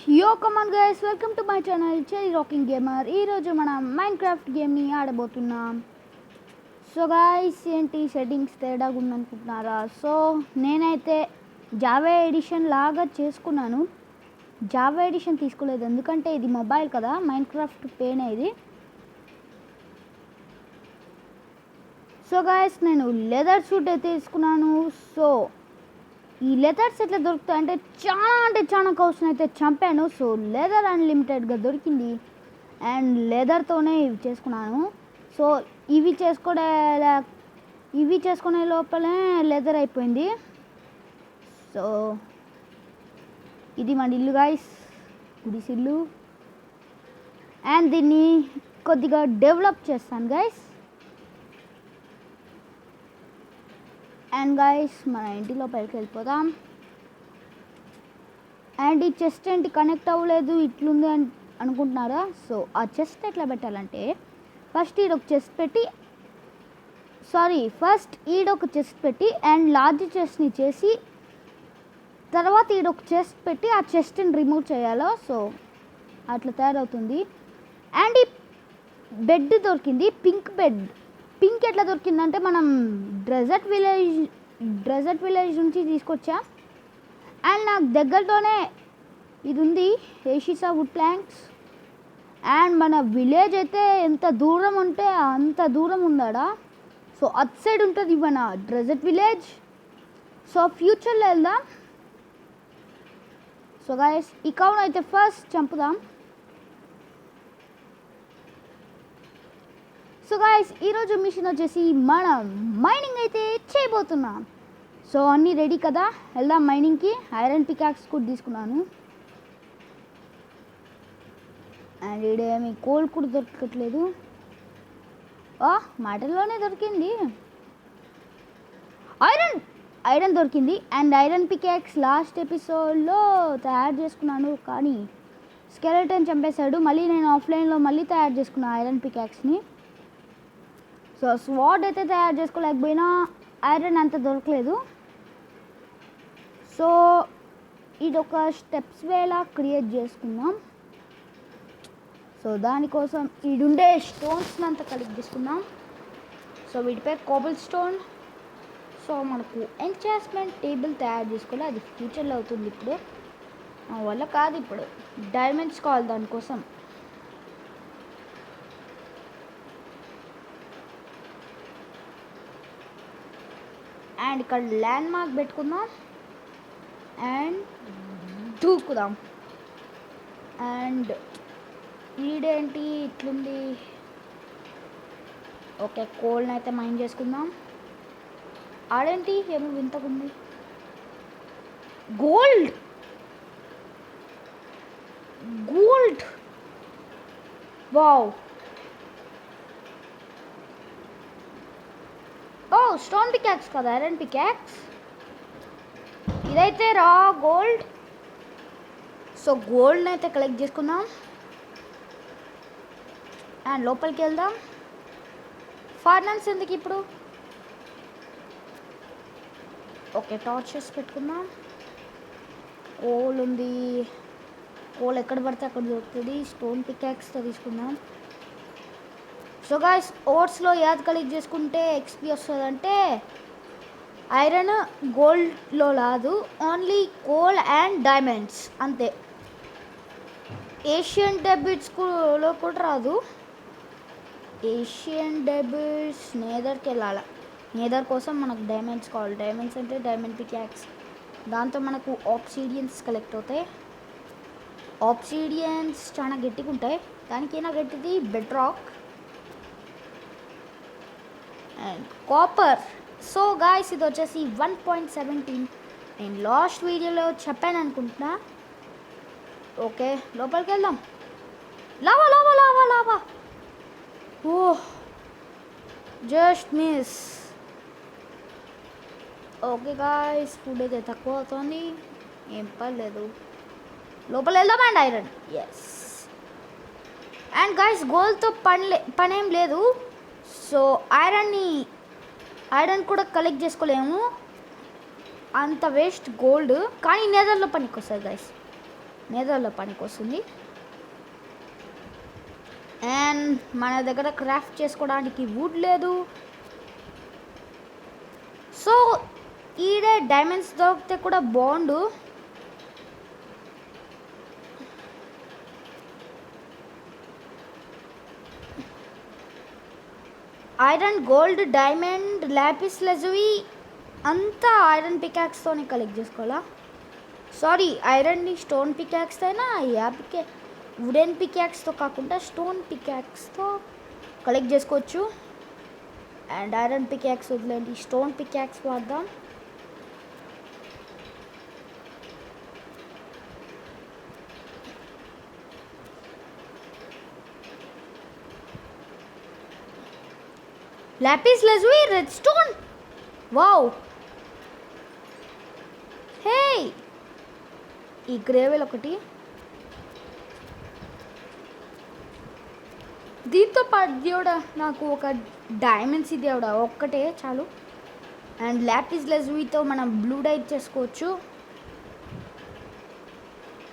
Yo, come on guys, welcome to my channel Cherry Rocking Gamer. ఈ రోజు మనం Minecraft గేమ్ని ఆడబోతున్నాం. సో గాయస్, ఏంటి సెట్టింగ్స్ తేడాగా ఉందనుకుంటున్నారా? సో నేనైతే జావా ఎడిషన్ లాగా చేసుకున్నాను. జావా ఎడిషన్ తీసుకోలేదు ఎందుకంటే ఇది మొబైల్ కదా, మైన్క్రాఫ్ట్ పేనే ఇది. సో గాయస్, నేను లెదర్ సూట్ అయితే తీసుకున్నాను. సో ఈ లెదర్స్ ఎట్లా దొరుకుతాయి అంటే చాలా కౌస్ని అయితే చంపాను. సో లెదర్ అన్లిమిటెడ్గా దొరికింది అండ్ లెదర్తోనే ఇవి చేసుకున్నాను. సో ఇవి చేసుకునే లోపలే లెదర్ అయిపోయింది. సో ఇది మన ఇల్లు గాయస్, గుడిసిల్లు. అండ్ దీన్ని కొద్దిగా డెవలప్ చేస్తాను గాయస్. అండ్ గాయస్, మన ఇంటి లోపలికి వెళ్ళిపోదాం. అండ్ ఈ చెస్ట్ ఏంటి కనెక్ట్ అవ్వలేదు, ఇట్లుంది అని అనుకుంటున్నారా? సో ఆ చెస్ట్ ఎట్లా పెట్టాలంటే ఫస్ట్ ఈడొక చెస్ట్ పెట్టి అండ్ లార్జ్ చెస్ట్ని చేసి తర్వాత ఈడొక చెస్ట్ పెట్టి ఆ చెస్ట్ని రిమూవ్ చేయాలో. సో అట్లా తయారవుతుంది. అండ్ ఈ బెడ్ దొరికింది, పింక్ బెడ్. పింక్ ఎట్లా దొరికిందంటే మనం డెజర్ట్ విలేజ్ నుంచి తీసుకొచ్చా. అండ్ నాకు దగ్గరలోనే ఇది ఉంది, ఏషిసా వుడ్ ప్లాంక్స్. అండ్ మన విలేజ్ అయితే ఎంత దూరం ఉంటే అంత దూరం ఉందాడా. సో అట్ సైడ్ ఉంటుంది మన డెజర్ట్ విలేజ్. సో ఫ్యూచర్లో వెళ్దాం. సో గాయస్, ఈ కౌను అయితే ఫస్ట్ చంపుదాం. సో గాయస్, ఈరోజు మిషన్ వచ్చేసి మనం మైనింగ్ అయితే చేయబోతున్నాం. సో అన్నీ రెడీ కదా, వెళ్దాం మైనింగ్కి. ఐరన్ పికాక్స్ కూడా తీసుకున్నాను. అండ్ ఇదేమి కోల్ కూడా దొరకట్లేదు. మాటల్లోనే దొరికింది ఐరన్ దొరికింది. అండ్ ఐరన్ పికాక్స్ లాస్ట్ ఎపిసోడ్లో తయారు చేసుకున్నాను కానీ స్కెలెటన్ చంపేశాడు. మళ్ళీ నేను ఆఫ్లైన్లో మళ్ళీ తయారు చేసుకున్నాను ఐరన్ పికాక్స్ని. సో స్వాడ్ అయితే తయారు చేసుకోలేకపోయినా ఐరన్ అంత దొరకలేదు. సో ఇదొక స్టెప్స్ వేలా క్రియేట్ చేసుకుందాం. సో దానికోసం ఈడుండే స్టోన్స్ని అంతా కలెక్ట్ చేసుకుందాం. సో వీటిపై కోబల్ స్టోన్. సో మనకు ఎంచాస్మెంట్ టేబుల్ తయారు చేసుకోవాలి, అది ఫ్యూచర్లో అవుతుంది. ఇప్పుడు మన వల్ల కాదు, ఇప్పుడు డైమండ్స్ కావాలి దానికోసం. అండ్ ఇక్కడ ల్యాండ్ మార్క్ పెట్టుకుందాం అండ్ దూకుదాం. అండ్ ఈడేంటి ఇట్లుంది? ఓకే, కోల్ని అయితే మైండ్ చేసుకుందాం. ఆడేంటి ఏమో వింతకుంది. Gold wow. స్టోన్ పికాక్స్ కదా, ఐరన్ పికాక్స్. ఇదైతే రా గోల్డ్. సో గోల్డ్ని అయితే కలెక్ట్ చేసుకుందాం అండ్ లోపలికి వెళ్దాం. ఫార్నన్స్ ఎందుకు ఇప్పుడు? ఓకే, టార్చెస్ పెట్టుకుందాం. కోల్ ఉంది, కోల్ ఎక్కడ పడితే అక్కడ దొరుకుతుంది. స్టోన్ పికాక్స్తో తీసుకుందాం. సో గాయస్, ఓట్స్లో యాద్ కలెక్ట్ చేసుకుంటే ఎక్స్పీ వస్తుందంటే ఐరన్ గోల్డ్లో రాదు, ఓన్లీ కోల్ అండ్ డైమండ్స్ అంతే. ఏషియన్ డెబిట్స్లో కూడా రాదు. ఏషియన్ డెబిట్స్ నేదర్కి వెళ్ళాలి. నేదర్ కోసం మనకు డైమండ్స్ కావాలి. డైమండ్స్ అంటే డైమండ్ పికాక్స్, దాంతో మనకు ఆబ్సిడియన్స్ కలెక్ట్ అవుతాయి. ఆబ్సిడియన్స్ చాలా గట్టిగా ఉంటాయి, దానికైనా గట్టిది bedrock and copper. So guys, ఇది వచ్చేసి 1.17. నేను లాస్ట్ వీడియోలో చెప్పాను అనుకుంటున్నా. ఓకే, లోపలికి వెళ్దాం. Lava lava lava lava. Oh, just miss. Okay guys, food అయితే తక్కువ అవుతుంది, ఏం పర్లేదు. లోపల వెళ్దాం. And iron, yes. And guys, గోల్డ్తో పనేం లేదు. సో ఐరన్ కూడా కలెక్ట్ చేసుకోలేము, అంత వేస్ట్ గోల్డ్. కానీ నేదర్లో పనికి వస్తుంది గైస్. నేదర్లో పనికి వస్తుంది. అండ్ మన దగ్గర క్రాఫ్ట్ చేసుకోవడానికి వుడ్ లేదు. సో ఈడే డైమండ్స్ దొరికితే కూడా బాగుండు. Iron, gold, diamond, lapis lazuli అంతా ఐరన్ పికాక్స్తోనే కలెక్ట్ చేసుకోవాలా? సారీ, ఐరన్ని స్టోన్ పికాక్స్ అయినా వుడెన్ పికాక్స్తో కాకుండా స్టోన్ పికాక్స్తో కలెక్ట్ చేసుకోవచ్చు. అండ్ ఐరన్ పికాక్స్ వదిలేండి, స్టోన్ పికాక్స్ వాడదాం. Lapis lazuli, red stone, wow. Hey, ఈ గ్రేవెల్ ఒకటి, దీంతో పాటు దేవుడా నాకు ఒక డైమండ్స్ దేవుడా ఒక్కటే చాలు. అండ్ లాపిస్ లజూయితో మనం బ్లూ డై చేసుకోవచ్చు.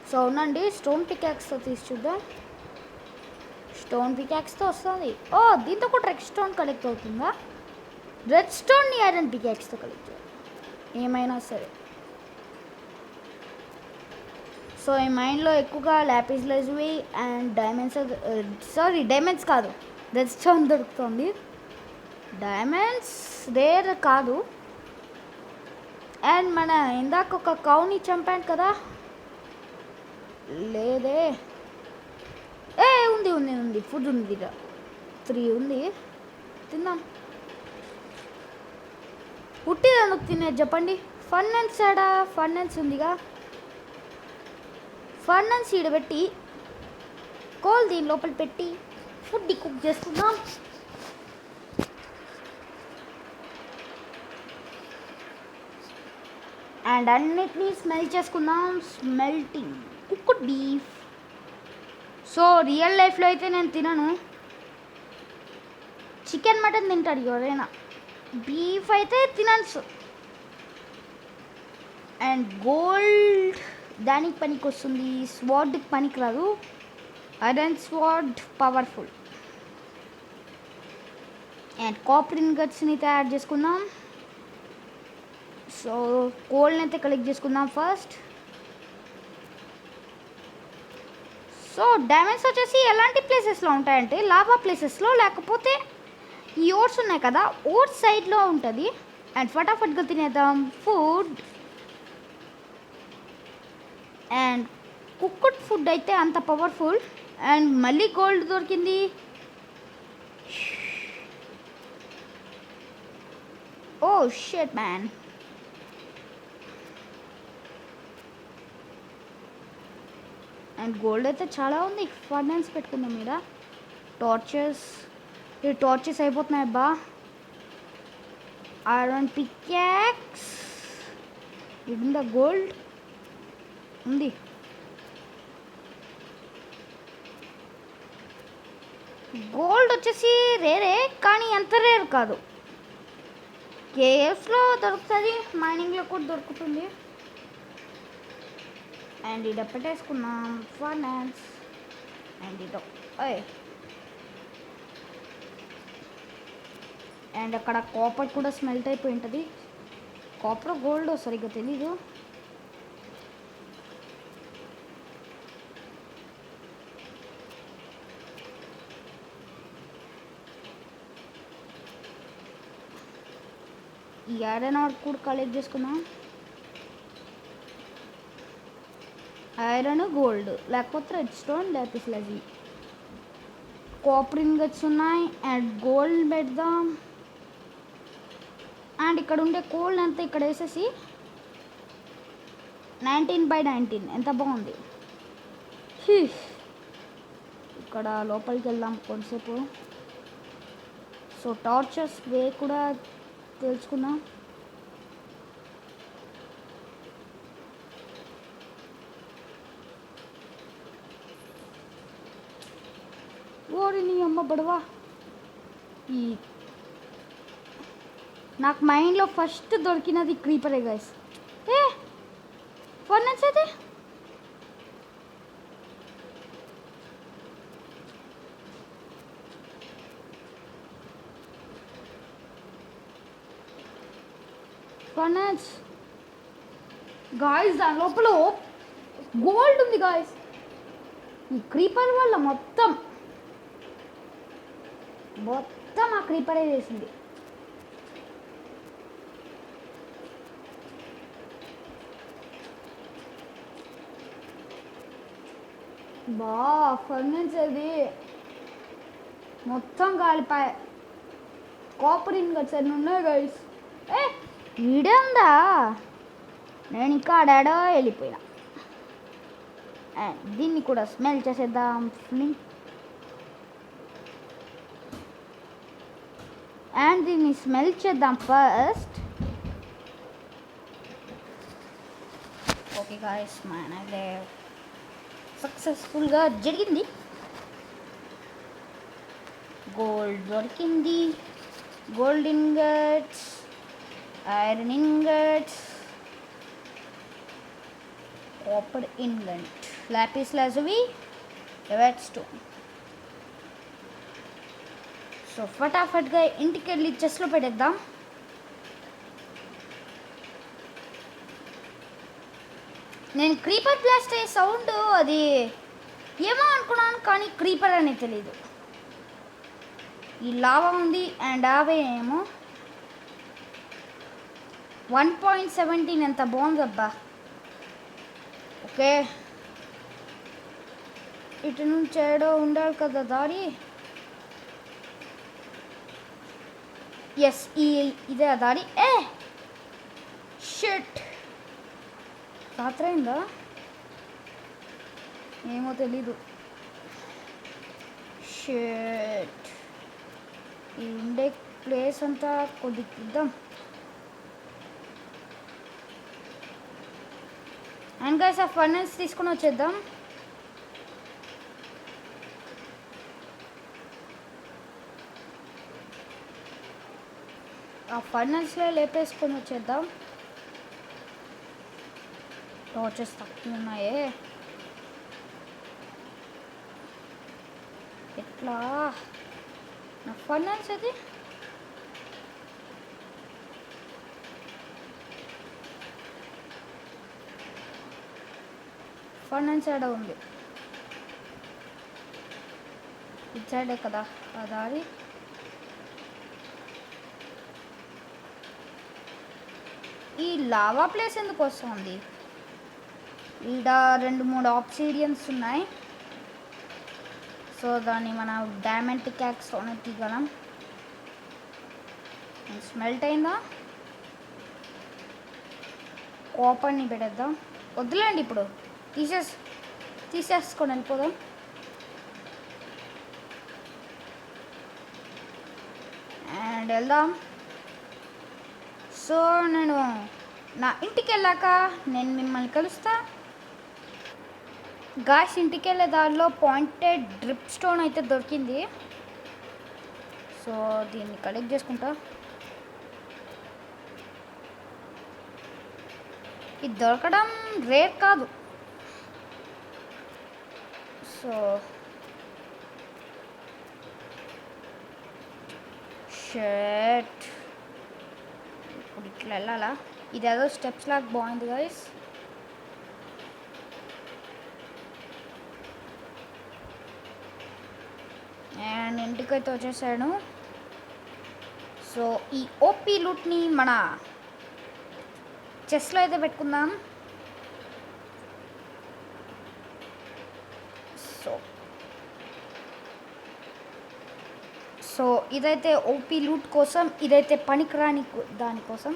సో అవునండి, స్టోన్ పికాక్స్తో తీసి చూద్దాం. స్టోన్ పికాక్స్తో వస్తుంది. ఓ, దీంతో కూడా రెడ్ స్టోన్ కలెక్ట్ అవుతుందా? రెడ్ స్టోన్ని ఐరన్ పికాక్స్తో కలెక్ట్ చేయాలి ఏమైనా సరే. సో ఈ మైండ్లో ఎక్కువగా lapis lazuli and diamonds, sorry diamonds కాదు, రెడ్ స్టోన్ దొరుకుతుంది. డైమండ్స్ రేర్ కాదు. అండ్ మన ఇందాక ఒక కౌని చంపాను కదా, లేదే. ఉంది ఉంది ఉంది, ఫుడ్ ఉంది, 3 ఉంది, తిందాం. ఉట్టిదాన్ని తినేది చెప్పండి. ఫర్నెన్స్ ఆడా, ఫర్నెన్స్ ఉందిగా, ఫర్నెన్స్ ఈడబెట్టి కోల్ దీని లోపల పెట్టి ఫుడ్ కుక్ చేసుకుందాం. అండ్ అన్నిటినీ స్మెల్ చేసుకుందాం. Smelting cooked beef. So real లైఫ్లో అయితే నేను తినను, చికెన్ మటన్ తింటాడు ఎవరైనా, బీఫ్ అయితే తినచ్చు. అండ్ గోల్డ్ దానికి పనికి వస్తుంది, స్వార్డ్కి పనికి రాదు. Iron sword powerful. And copper ఇంగట్స్ని తయారు చేసుకుందాం. సో కోల్డ్ని అయితే కలెక్ట్ చేసుకుందాం ఫస్ట్. సో డైమండ్స్ వచ్చేసి ఎలాంటి ప్లేసెస్లో ఉంటాయంటే లావా ప్లేసెస్లో, లేకపోతే ఈ ఓట్స్ ఉన్నాయి కదా, ఓట్స్ సైడ్లో ఉంటుంది. అండ్ ఫటాఫట్గా తినేద్దాం ఫుడ్. అండ్ కుక్డ్ ఫుడ్ అయితే అంత పవర్ఫుల్. అండ్ మళ్ళీ గోల్డ్ దొరికింది. Oh shit man. And gold అయితే చాలా ఉంది. ఫర్నెన్స్ పెట్టుకుందాం మీద. టార్చెస్, ఈ టార్చెస్ అయిపోతున్నాయి అబ్బా. ఐరన్ పికాక్స్ ఉందా? గోల్డ్ ఉంది. గోల్డ్ వచ్చేసి రేరే, కానీ అంత రేర్ కాదు. కేవ్స్లో దొరుకుతుంది, మైనింగ్లో కూడా దొరుకుతుంది. అండ్ ఇది పెట్టేసుకున్నాం ఫర్నెన్స్. అండ్ ఇదో అండ్ అక్కడ కాపర్ కూడా స్మెల్ట్ అయిపోయి ఉంటుంది. కాపర్ గోల్డ్ సరిగ్గా తెలీదు. ఈ ఐరన్ ఆర్ కూడా కలెక్ట్ చేసుకుందాం. ఐరన్, గోల్డ్, లేకపోతే red stone, lapis లజూయి. Copper ingots ఉన్నాయి. అండ్ గోల్డ్ పెడదాం. అండ్ ఇక్కడ ఉండే కోల్డ్ అంతా ఇక్కడ వేసేసి 19/19 ఎంత బాగుంది. ఇక్కడ లోపలికి వెళ్దాం కొంతసేపు. సో టార్చర్స్ వే కూడా తెలుసుకుందాం. ఓరిని అమ్మ బడవా. ఈ నాకు మైండ్లో ఫస్ట్ దొరికినది క్రీపరే గైస్. ఫర్నెన్స్ అయితే ఫర్నాన్స్ గాయస్, దాని లోపల గోల్డ్ ఉంది గాయస్. ఈ క్రీపర్ వల్ల మొత్తం ఆ క్రీపరే చేసింది. ఫర్నెన్స్ అది మొత్తం కాలిపాయ. కాపర్ ఇన్గట్స్ అన్నీ ఉన్నాయి గైస్. ఈడే ఉందా? నేను ఇంకా ఆడాడో వెళ్ళిపోయినా. దీన్ని కూడా స్మెల్ చేసేద్దాం. అండ్ దీన్ని స్మెల్ చేద్దాం ఫస్ట్. ఓకే గాయస్, మనదే సక్సెస్ఫుల్గా జరిగింది. గోల్డ్ దొరికింది. Gold ingots, iron ingots, copper ingot, lapis lazuli, red stone. So ఫటాఫట్గా ఇంటికి వెళ్ళి చెస్లో పెట్టేద్దాం. నేను క్రీపర్ బ్లాస్ట్ అయ్యే సౌండ్ అది ఏమో అనుకున్నాను, కానీ క్రీపర్ అనేది తెలీదు. ఈ లావా ఉంది అండ్ అవే ఏమో 1.17 ఎంత బాగుందబ్బా. ఓకే, ఇటు నుంచి ఏడో ఉండాలి కదా దారి. ఎస్, ఇదే ఆ దారి. షిట్, రాత్రి అయిందా ఏమో తెలీదు. షిట్, ఈ ఉండే ప్లేస్ అంతా కొద్దిగా ఇద్దాం. అండ్ గైస్, ఆ ఫర్నెన్స్ తీసుకొని వచ్చేద్దాం. ఆ ఫర్నెన్స్లో లేపేసుకొని వచ్చేద్దాం. టార్చెస్ తక్కువ ఉన్నాయే, ఎట్లా నా ఫర్నెన్స్ అది? ఫర్నెన్స్ ఏడ ఉంది? ఇటు సైడే కదా ఆ దారి. ఈ లావా ప్లేస్ ఎందుకు వస్తుంది? ఈడ 2-3 ఆబ్సిడియన్స్ ఉన్నాయి. సో దాన్ని మనం డైమండ్ పికాక్స్తోనే తీయగలం. స్మెల్ట్ అయిందా? కాపర్ని పెట్టేద్దాం. వద్దులేండి, ఇప్పుడు తీసేసుకొని వెళ్ళిపోదాం. అండ్ వెళ్దాం. సో నేను నా ఇంటికి వెళ్ళాక నేను మిమ్మల్ని కలుస్తా. గాయస్, ఇంటికి వెళ్ళే దారిలో పాయింటెడ్ డ్రిప్ స్టోన్ అయితే దొరికింది. సో దీన్ని కలెక్ట్ చేసుకుంటా. ఇది దొరకడం రేర్ కాదు. సో షర్ట్ ఇప్పుడు ఇట్లా వెళ్ళాలా? ఇదేదో స్టెప్స్ లాగా బాగుంది గైస్. అండ్ ఇంటికైతే వచ్చేసాను. సో ఈ ఓపీ లూట్ని మన చెస్లో అయితే పెట్టుకుందాం. సో ఇదైతే ఓపీ లూట్ కోసం, ఇదైతే పనికిరాని దానికోసం.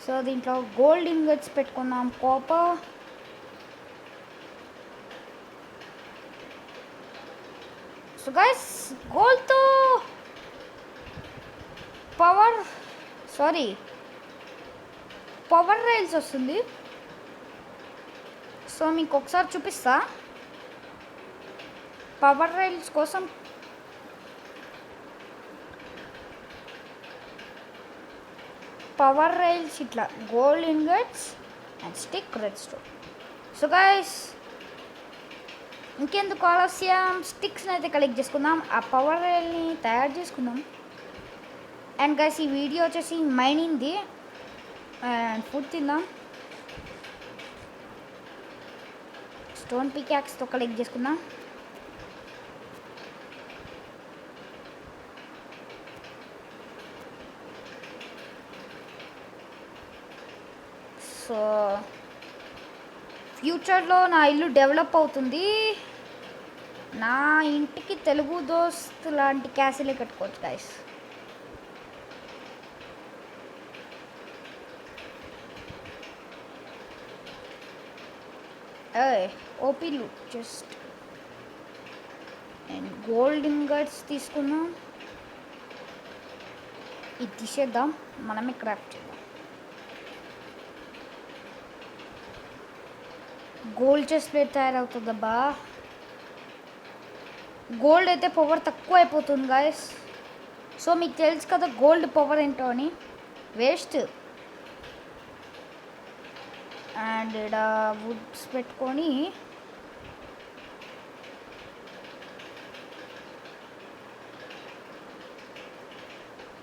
సో దీంట్లో గోల్డ్ ఇంగట్స్ పెట్టుకుందాం, కాపర్. సో గైస్, గోల్డ్తో పవర్ రైల్స్ వస్తుంది. సో మీకు ఒకసారి చూపిస్తా. పవర్ రైల్స్ కోసం పవర్ రైల్స్ ఇట్లా gold ingots and stick red stone. So guys, ఇంకెందుకు ఆలస్యం, స్టిక్స్ని అయితే కలెక్ట్ చేసుకుందాం, ఆ పవర్ రైల్ని తయారు చేసుకుందాం. అండ్ గైస్, ఈ వీడియో వచ్చేసి మైనింగ్ది. అండ్ ఫుడ్ తిందాం. స్టోన్ పికాక్స్తో కలెక్ట్ చేసుకుందాం. సో ఫ్యూచర్లో నా ఇల్లు డెవలప్ అవుతుంది. నా ఇంటికి తెలుగు దోస్త్ లాంటి క్యాసిలే కట్టుకోవచ్చు గైస్. ఓపీలు జస్ట్ అండ్ గోల్డ్ ఇంగట్స్ తీసుకుందాం. ఇది తీసేద్దాం, మనమే క్రాఫ్ట్ చేద్దాం. గోల్డ్ చెస్ట్ ప్లేట్ తయారవుతుందబ్బా. గోల్డ్ అయితే పవర్ తక్కువ అయిపోతుంది గాయస్. సో మీకు తెలుసు కదా గోల్డ్ పవర్ ఏంటో అని. వేస్ట్. అండ్ ఇక్కడ వుడ్స్ పెట్టుకొని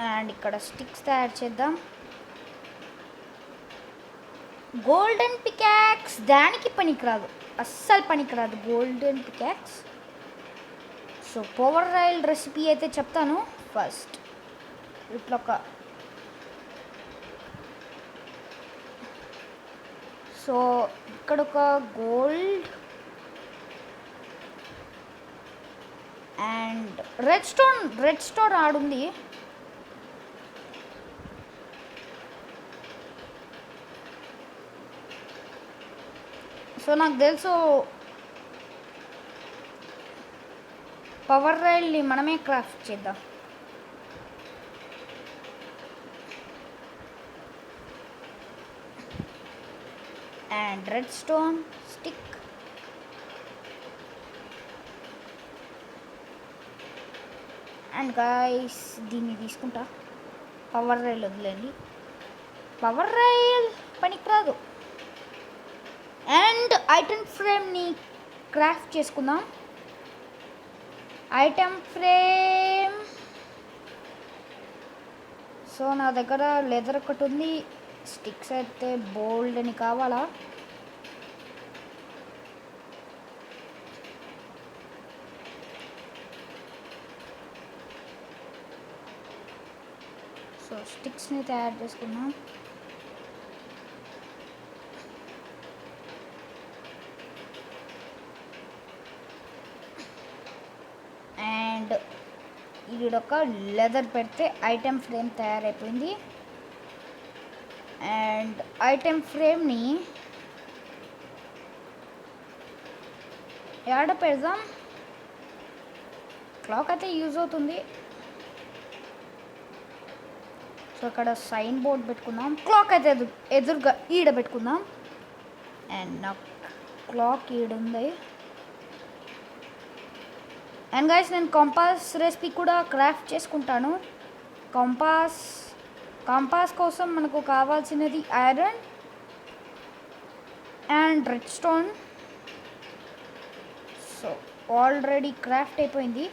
అండ్ ఇక్కడ స్టిక్స్ తయారు చేద్దాం. గోల్డెన్ పికాక్స్ దానికి పనికిరాదు, అస్సలు పనికిరాదు golden pickaxe. So power rail recipe అయితే చెప్తాను. ఫస్ట్ ఇట్లా ఒక సో ఇక్కడ ఒక గోల్డ్ అండ్ రెడ్ స్టోన్ ఆడుంది. సో నాకు తెలుసు పవర్ రైల్ని మనమే క్రాఫ్ట్ చేద్దాం. And red stone stick and guys దీన్ని తీసుకుంటా. పవర్ రైల్ వదిలేండి, పవర్ రైల్ పనికిరాదు. అండ్ ఐటమ్ ఫ్రేమ్ని క్రాఫ్ట్ చేసుకుందాం. ఐటమ్ ఫ్రేమ్ సో నా దగ్గర లెదర్ ఒకటి ఉంది. స్టిక్స్ అయితే బోల్డ్ అని కావాలా. సో స్టిక్స్ని తయారు చేసుకున్నాం. అండ్ ఇది ఒక లెదర్ పెడితే ఐటమ్ ఫ్రేమ్ తయారైపోయింది. అండ్ ఐటమ్ ఫ్రేమ్ని ఎక్కడ పెడదాం? క్లాక్ అయితే యూజ్ అవుతుంది. సో ఇక్కడ సైన్ బోర్డ్ పెట్టుకుందాం. క్లాక్ అయితే ఎదురుగా ఈడ పెట్టుకుందాం. అండ్ నాకు క్లాక్ ఈడుంది. అండ్ గైస్ నేను కంపాస్ రెసిపీ కూడా క్రాఫ్ట్ చేసుకుంటాను. కంపాస్ కోసం మనకు కావాల్సినది iron and red stone. So already craft అయిపోయింది.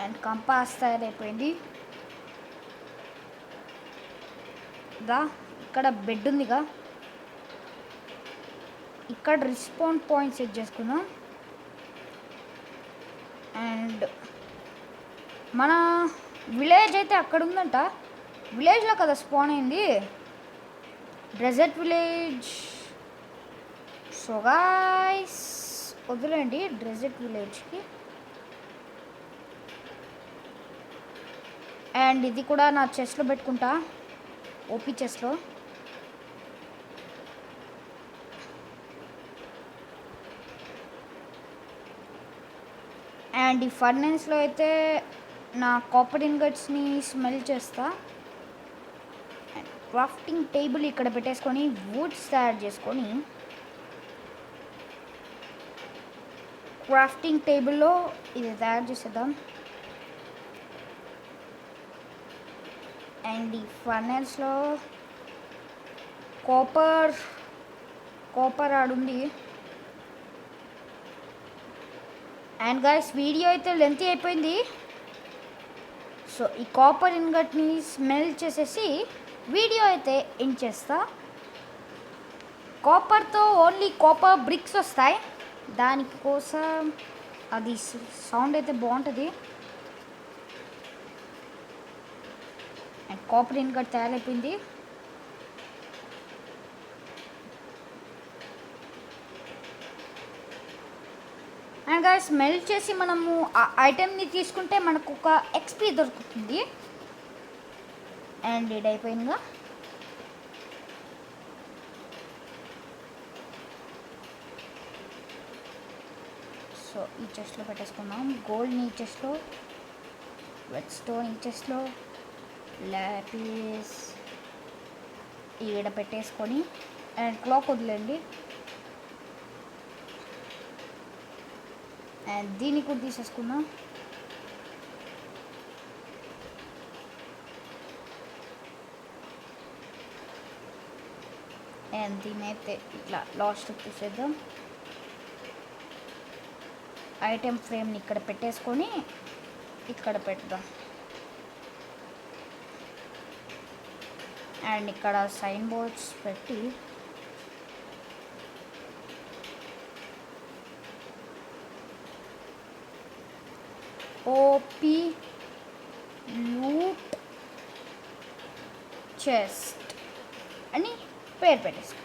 అండ్ కంపాస్ తయారైపోయింది. ఇక్కడ బెడ్ ఉందిగా, ఇక్కడ రిస్పాన్ పాయింట్ సెట్ చేసుకుందాం. అండ్ మన విలేజ్ అయితే అక్కడ ఉందంట. విలేజ్లో కదా స్పాన్ అయింది, డెజర్ట్ విలేజ్. సో గాయ్స్ వదిలేండి డెజర్ట్ విలేజ్కి. అండ్ ఇది కూడా నా చెస్ట్లో పెట్టుకుంటా, ఓపీ చెస్ట్లో. అండ్ ఈ ఫర్నెన్స్లో అయితే నా కాపర్ ఇంగట్స్ని స్మెల్ చేస్తా. అండ్ క్రాఫ్టింగ్ టేబుల్ ఇక్కడ పెట్టేసుకొని వుడ్స్ తయారు చేసుకొని క్రాఫ్టింగ్ టేబుల్లో ఇది తయారు చేసేద్దాం. అండ్ ఈ ఫర్నెన్స్లో కాపర్ ఆడుంది. అండ్ గైస్ వీడియో అయితే లెంతీ అయిపోయింది. సో ఈ కాపర్ ఇన్గట్ని స్మెల్ చేసేసి వీడియో అయితే ఎండ్ చేస్తా. కాపర్తో ఓన్లీ కాపర్ బ్రిక్స్ వస్తాయి, దానికోసం అది సౌండ్ అయితే బాగుంటుంది. అండ్ కాపర్ ఇన్గట్ తయారైపోయింది. అండ్ గాయ్స్ మెల్ట్ చేసి మనము ఆ ఐటెంని తీసుకుంటే మనకు ఒక ఎక్స్పీ దొరుకుతుంది. అండ్ ఇది అయిపోయిందిగా. సో ఈ చెస్ట్లో పెట్టేసుకున్నాం. గోల్డ్ని ఈ చెస్ట్లో, రెడ్ స్టోన్ ఈ చెస్ట్లో, లాపిస్ ఈడ పెట్టేసుకొని అండ్ క్లాక్ వదిలేండి. అండ్ దీన్ని కూడా తీసేసుకుందాం. అండ్ దీన్ని అయితే ఇట్లా లాస్ట్కి తీసేద్దాం. ఐటెం ఫ్రేమ్ని ఇక్కడ పెట్టేసుకొని ఇక్కడ పెడదాం. అండ్ ఇక్కడ సైన్ బోర్డ్స్ పెట్టి ఓపీ లూట్ చెస్ట్ అని పేరు పెట్టేస్తాం.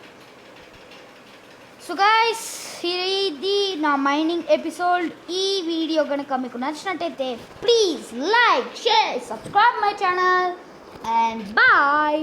సో గైస్ ఇది నా మైనింగ్ ఎపిసోడ్. ఈ వీడియో కనుక మీకు నచ్చినట్టయితే please like, share, subscribe my channel and bye.